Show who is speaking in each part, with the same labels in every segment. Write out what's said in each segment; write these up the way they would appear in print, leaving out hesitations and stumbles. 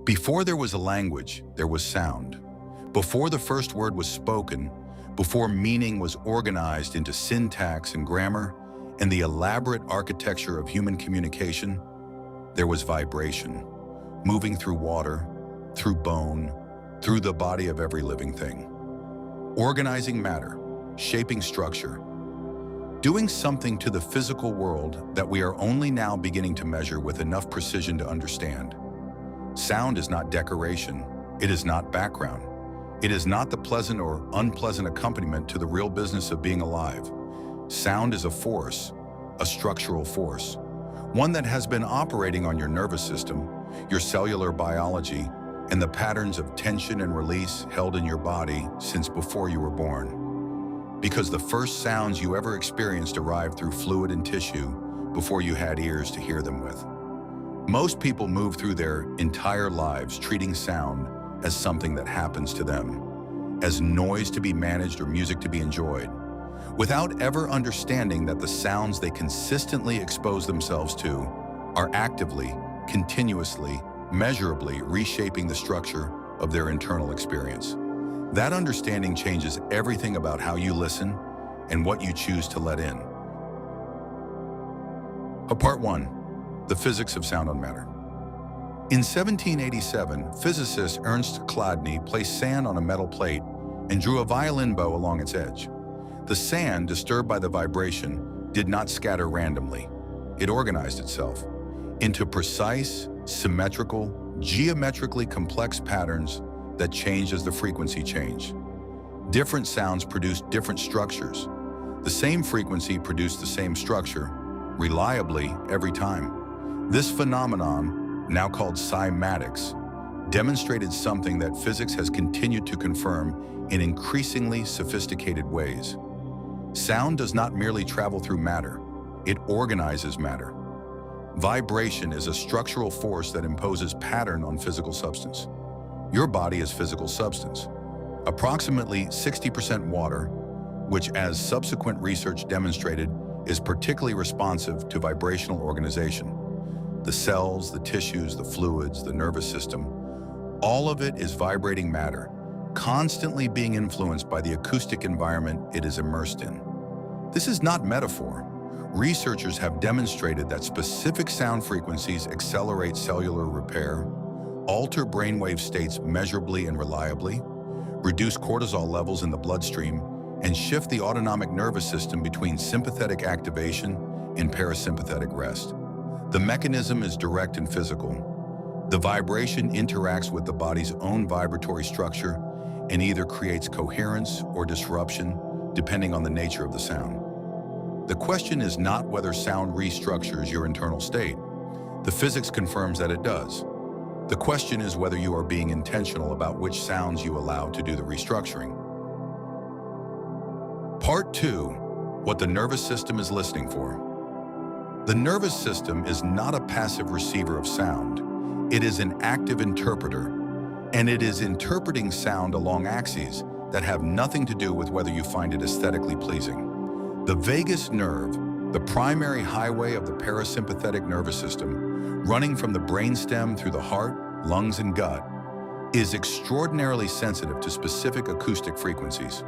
Speaker 1: Before there was a language, there was sound. Before the first word was spoken, before meaning was organized into syntax and grammar and the elaborate architecture of human communication, there was vibration, moving through water, through bone, through the body of every living thing. Organizing matter, shaping structure, doing something to the physical world that we are only now beginning to measure with enough precision to understand. Sound is not decoration. It is not background. It is not the pleasant or unpleasant accompaniment to the real business of being alive. Sound is a force, a structural force, one that has been operating on your nervous system, your cellular biology, and the patterns of tension and release held in your body since before you were born. Because the first sounds you ever experienced arrived through fluid and tissue before you had ears to hear them with. Most people move through their entire lives treating sound as something that happens to them, as noise to be managed or music to be enjoyed, without ever understanding that the sounds they consistently expose themselves to are actively, continuously, measurably reshaping the structure of their internal experience. That understanding changes everything about how you listen and what you choose to let in. Part 1. The physics of sound on matter. In 1787, physicist Ernst Chladni placed sand on a metal plate and drew a violin bow along its edge. The sand, disturbed by the vibration, did not scatter randomly. It organized itself into precise, symmetrical, geometrically complex patterns that changed as the frequency changed. Different sounds produced different structures. The same frequency produced the same structure, reliably every time. This phenomenon, now called cymatics, demonstrated something that physics has continued to confirm in increasingly sophisticated ways. Sound does not merely travel through matter, it organizes matter. Vibration is a structural force that imposes pattern on physical substance. Your body is physical substance, approximately 60% water, which, as subsequent research demonstrated, is particularly responsive to vibrational organization. The cells, the tissues, the fluids, the nervous system, all of it is vibrating matter, constantly being influenced by the acoustic environment it is immersed in. This is not metaphor. Researchers have demonstrated that specific sound frequencies accelerate cellular repair, alter brainwave states measurably and reliably, reduce cortisol levels in the bloodstream, and shift the autonomic nervous system between sympathetic activation and parasympathetic rest. The mechanism is direct and physical. The vibration interacts with the body's own vibratory structure and either creates coherence or disruption, depending on the nature of the sound. The question is not whether sound restructures your internal state. The physics confirms that it does. The question is whether you are being intentional about which sounds you allow to do the restructuring. Part 2. What the nervous system is listening for. The nervous system is not a passive receiver of sound. It is an active interpreter, and it is interpreting sound along axes that have nothing to do with whether you find it aesthetically pleasing. The vagus nerve, the primary highway of the parasympathetic nervous system, running from the brainstem through the heart, lungs, and gut, is extraordinarily sensitive to specific acoustic frequencies.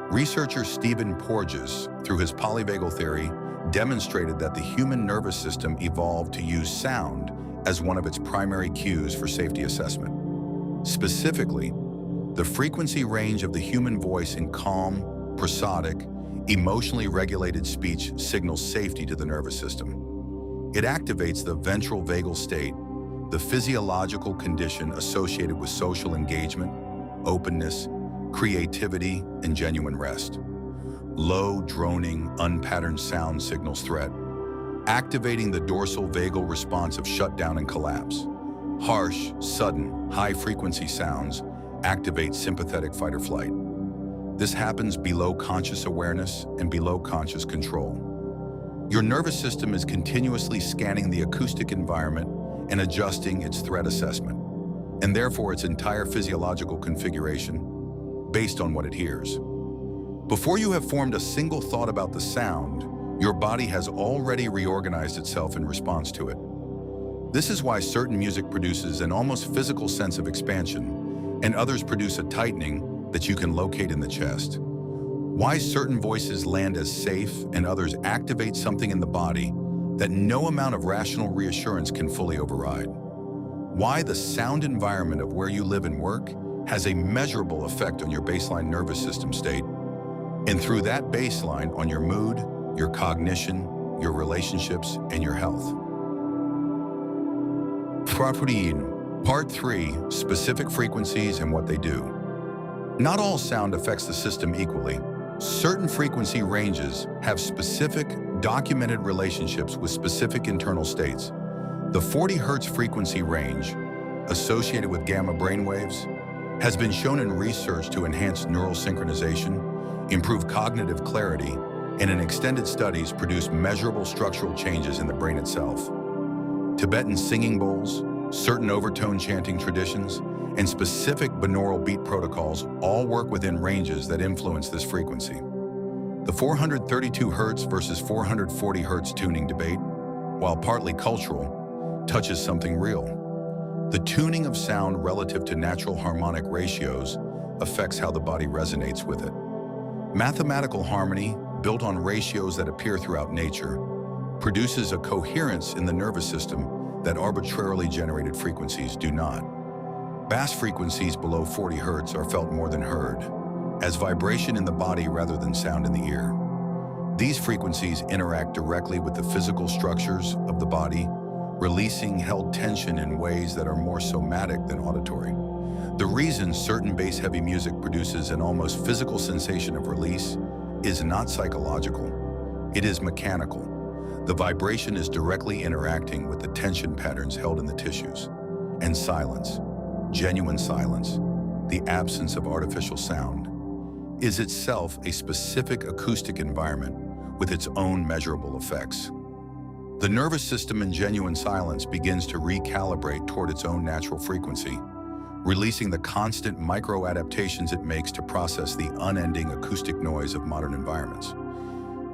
Speaker 1: Researcher Stephen Porges, through his polyvagal theory, demonstrated that the human nervous system evolved to use sound as one of its primary cues for safety assessment. Specifically, the frequency range of the human voice in calm, prosodic, emotionally regulated speech signals safety to the nervous system. It activates the ventral vagal state, the physiological condition associated with social engagement, openness, creativity, and genuine rest. Low, droning, unpatterned sound signals threat, activating the dorsal vagal response of shutdown and collapse. Harsh, sudden, high-frequency sounds activate sympathetic fight or flight. This happens below conscious awareness and below conscious control. Your nervous system is continuously scanning the acoustic environment and adjusting its threat assessment, and therefore its entire physiological configuration, based on what it hears. Before you have formed a single thought about the sound, your body has already reorganized itself in response to it. This is why certain music produces an almost physical sense of expansion, and others produce a tightening that you can locate in the chest. Why certain voices land as safe and others activate something in the body that no amount of rational reassurance can fully override. Why the sound environment of where you live and work has a measurable effect on your baseline nervous system state, and through that baseline on your mood, your cognition, your relationships, and your health. Part 3, specific frequencies and what they do. Not all sound affects the system equally. Certain frequency ranges have specific, documented relationships with specific internal states. The 40 Hz frequency range, associated with gamma brainwaves, has been shown in research to enhance neural synchronization, improve cognitive clarity, and in extended studies produce measurable structural changes in the brain itself. Tibetan singing bowls, certain overtone chanting traditions, and specific binaural beat protocols all work within ranges that influence this frequency. The 432 Hz versus 440 Hz tuning debate, while partly cultural, touches something real. The tuning of sound relative to natural harmonic ratios affects how the body resonates with it. Mathematical harmony, built on ratios that appear throughout nature, produces a coherence in the nervous system that arbitrarily generated frequencies do not. Bass frequencies below 40 Hz are felt more than heard, as vibration in the body rather than sound in the ear. These frequencies interact directly with the physical structures of the body, releasing held tension in ways that are more somatic than auditory. The reason certain bass-heavy music produces an almost physical sensation of release is not psychological, it is mechanical. The vibration is directly interacting with the tension patterns held in the tissues. And silence, genuine silence, the absence of artificial sound, is itself a specific acoustic environment with its own measurable effects. The nervous system in genuine silence begins to recalibrate toward its own natural frequency, releasing the constant micro-adaptations it makes to process the unending acoustic noise of modern environments.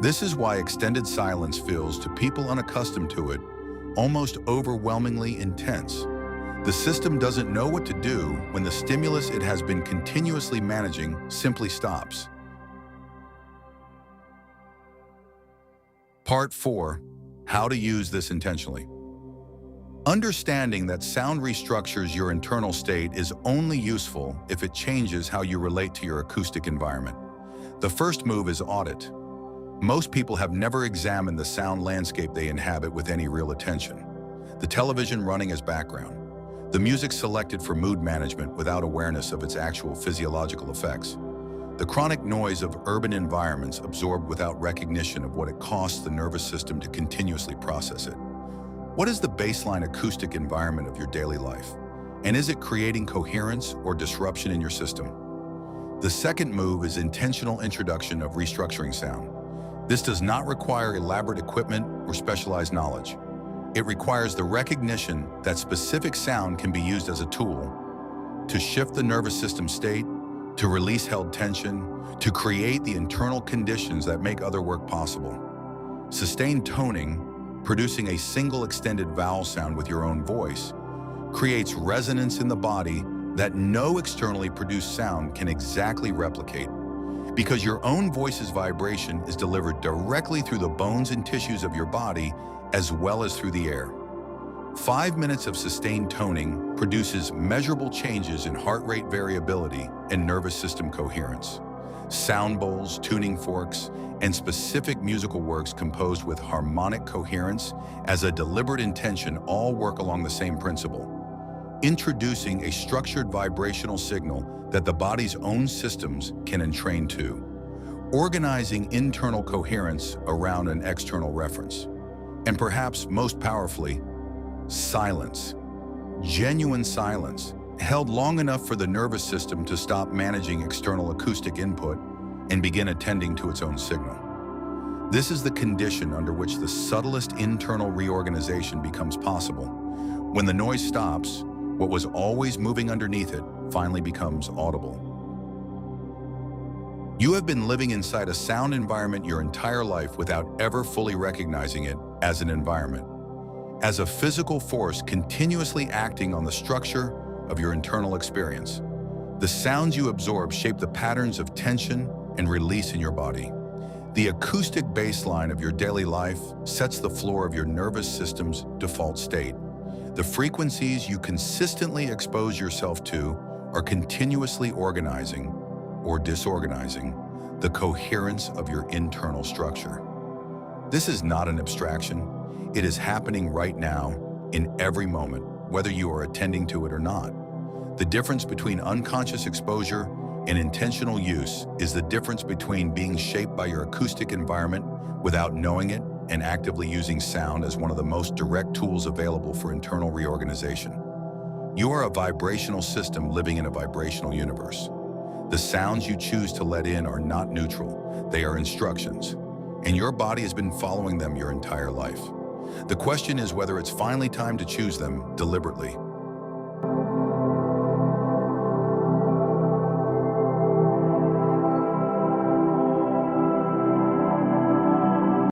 Speaker 1: This is why extended silence feels, to people unaccustomed to it, almost overwhelmingly intense. The system doesn't know what to do when the stimulus it has been continuously managing simply stops. Part 4, how to use this intentionally. Understanding that sound restructures your internal state is only useful if it changes how you relate to your acoustic environment. The first move is audit. Most people have never examined the sound landscape they inhabit with any real attention. The television running as background, the music selected for mood management without awareness of its actual physiological effects, the chronic noise of urban environments absorbed without recognition of what it costs the nervous system to continuously process it. What is the baseline acoustic environment of your daily life? And is it creating coherence or disruption in your system? The second move is intentional introduction of restructuring sound. This does not require elaborate equipment or specialized knowledge. It requires the recognition that specific sound can be used as a tool to shift the nervous system state, to release held tension, to create the internal conditions that make other work possible. Sustained toning, producing a single extended vowel sound with your own voice, creates resonance in the body that no externally produced sound can exactly replicate, because your own voice's vibration is delivered directly through the bones and tissues of your body as well as through the air. 5 minutes of sustained toning produces measurable changes in heart rate variability and nervous system coherence. Sound bowls, tuning forks, and specific musical works composed with harmonic coherence as a deliberate intention all work along the same principle, introducing a structured vibrational signal that the body's own systems can entrain to, organizing internal coherence around an external reference. And perhaps most powerfully, silence. Genuine silence, held long enough for the nervous system to stop managing external acoustic input and begin attending to its own signal. This is the condition under which the subtlest internal reorganization becomes possible. When the noise stops, what was always moving underneath it finally becomes audible. You have been living inside a sound environment your entire life without ever fully recognizing it as an environment. as a physical force continuously acting on the structure of your internal experience. The sounds you absorb shape the patterns of tension and release in your body. The acoustic baseline of your daily life sets the floor of your nervous system's default state. The frequencies you consistently expose yourself to are continuously organizing or disorganizing the coherence of your internal structure. This is not an abstraction. It is happening right now, in every moment, whether you are attending to it or not. The difference between unconscious exposure and intentional use is the difference between being shaped by your acoustic environment without knowing it and actively using sound as one of the most direct tools available for internal reorganization. You are a vibrational system living in a vibrational universe. The sounds you choose to let in are not neutral, they are instructions, and your body has been following them your entire life. The question is whether it's finally time to choose them deliberately.